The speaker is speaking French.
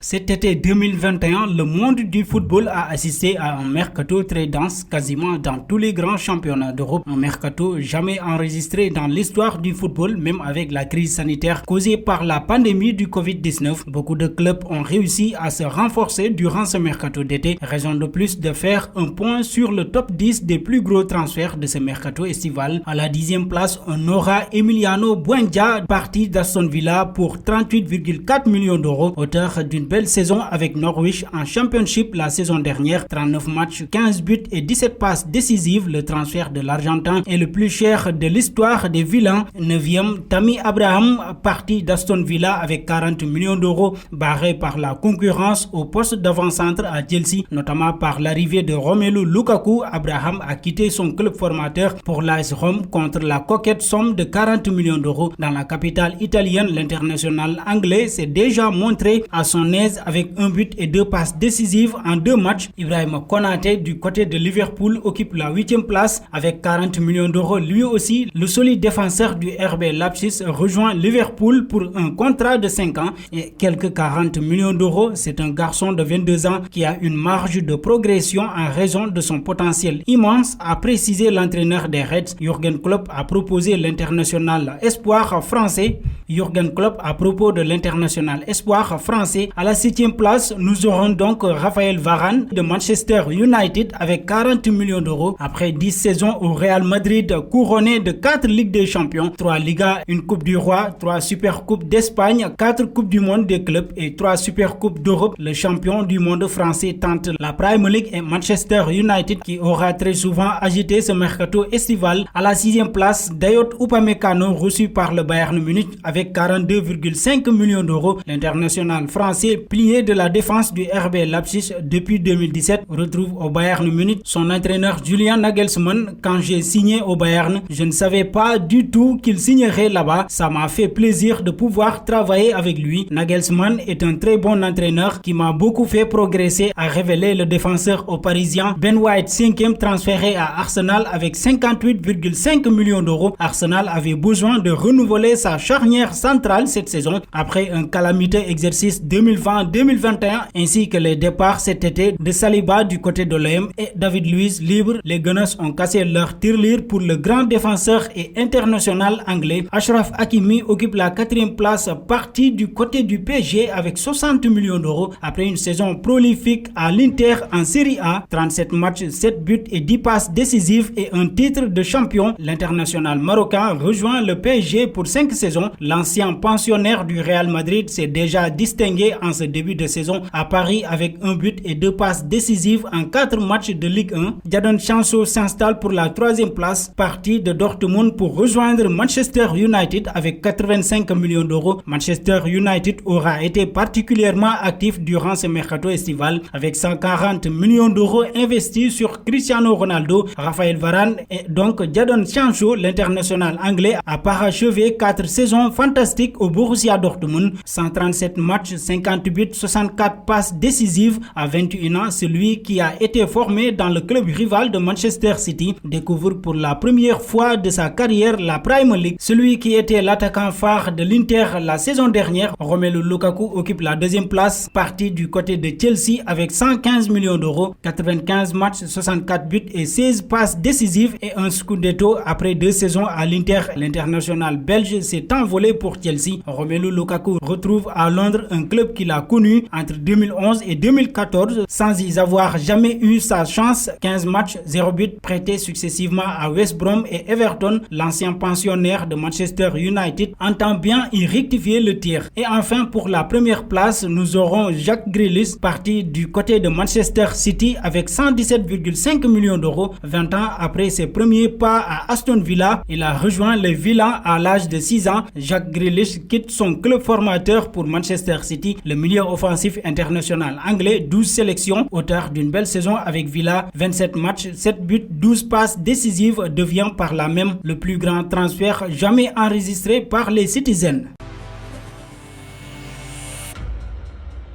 Cet été 2021, le monde du football a assisté à un mercato très dense quasiment dans tous les grands championnats d'Europe. Un mercato jamais enregistré dans l'histoire du football, même avec la crise sanitaire causée par la pandémie du Covid-19. Beaucoup de clubs ont réussi à se renforcer durant ce mercato d'été. Raison de plus de faire un point sur le top 10 des plus gros transferts de ce mercato estival. À la 10e place, on aura Emiliano Buendia, parti d'Aston Villa pour 38,4 millions d'euros, auteur d'une belle saison avec Norwich en Championship la saison dernière. 39 matchs, 15 buts et 17 passes décisives. Le transfert de l'Argentin est le plus cher de l'histoire des vilains. 9e, Tammy Abraham, parti d'Aston Villa avec 40 millions d'euros, barré par la concurrence au poste d'avant-centre à Chelsea, notamment par l'arrivée de Romelu Lukaku. Abraham a quitté son club formateur pour l'AS Rome contre la coquette somme de 40 millions d'euros. Dans la capitale italienne, l'international anglais s'est déjà montré à son aise avec un but et 2 passes décisives en 2 matchs. Ibrahima Konaté du côté de Liverpool occupe la 8e place avec 40 millions d'euros. Lui aussi, le solide défenseur du RB Leipzig rejoint Liverpool pour un contrat de 5 ans et quelques 40 millions d'euros. C'est un garçon de 22 ans qui a une marge de progression en raison de son potentiel immense, a précisé l'entraîneur des Reds. Jürgen Klopp a proposé l'international espoir français. Jürgen Klopp à propos de l'international espoir français. À la 7e place, nous aurons donc Raphaël Varane de Manchester United avec 40 millions d'euros. Après 10 saisons au Real Madrid, couronné de 4 Ligues des Champions, 3 Ligas, une Coupe du Roi, 3 Supercoupes d'Espagne, 4 Coupes du Monde des clubs et 3 Supercoupes d'Europe. Le champion du monde français tente la Premier League et Manchester United qui aura très souvent agité ce mercato estival. À la 6e place, Dayot Upamecano reçu par le Bayern Munich avec 42,5 millions d'euros. L'international français plié de la défense du RB Leipzig depuis 2017 retrouve au Bayern Munich son entraîneur Julian Nagelsmann. Quand j'ai signé au Bayern, je ne savais pas du tout qu'il signerait là-bas. Ça m'a fait plaisir de pouvoir travailler avec lui. Nagelsmann est un très bon entraîneur qui m'a beaucoup fait progresser, a révélé le défenseur au Parisien. Ben White, 5e transféré à Arsenal avec 58,5 millions d'euros. Arsenal avait besoin de renouveler sa charnière centrale cette saison après un calamiteux exercice 2020-2021 ainsi que les départs cet été de Saliba du côté de l'OM et David Luiz libre. Les Gunners ont cassé leur tirelire pour le grand défenseur et international anglais. Achraf Hakimi occupe la 4e place, parti du côté du PSG avec 60 millions d'euros après une saison prolifique à l'Inter en Serie A. 37 matchs, 7 buts et 10 passes décisives et un titre de champion. L'international marocain rejoint le PSG pour 5 saisons. L'ancien pensionnaire du Real Madrid s'est déjà distingué en ce début de saison à Paris avec un but et 2 passes décisives en 4 matchs de Ligue 1. Jadon Sancho s'installe pour la 3e place, parti de Dortmund pour rejoindre Manchester United avec 85 millions d'euros. Manchester United aura été particulièrement actif durant ce mercato estival avec 140 millions d'euros investis sur Cristiano Ronaldo, Raphaël Varane et donc Jadon Sancho. L'international anglais a parachevé 4 saisons fantastiques au Borussia Dortmund. 137 matchs, 50 buts, 64 passes décisives à 21 ans. Celui qui a été formé dans le club rival de Manchester City découvre pour la première fois de sa carrière la Premier League. Celui qui était l'attaquant phare de l'Inter la saison dernière, Romelu Lukaku, occupe la 2e place, parti du côté de Chelsea avec 115 millions d'euros, 95 matchs, 64 buts et 16 passes décisives et un scudetto après 2 saisons à l'Inter. L'international belge s'est envolé pour Chelsea. Romelu Lukaku retrouve à Londres un club qu'il a connu entre 2011 et 2014 sans y avoir jamais eu sa chance. 15 matchs, 0 but, prêté successivement à West Brom et Everton. L'ancien pensionnaire de Manchester United entend bien y rectifier le tir. Et enfin, pour la première place, nous aurons Jack Grealish, parti du côté de Manchester City avec 117,5 millions d'euros. 20 ans après ses premiers pas à Aston Villa, il a rejoint les Villains à l'âge de 6 ans. Jack Grealish quitte son club formateur pour Manchester City. Le milieu offensif international anglais, 12 sélections, auteur d'une belle saison avec Villa, 27 matchs, 7 buts, 12 passes décisives, devient par là même le plus grand transfert jamais enregistré par les Citizens.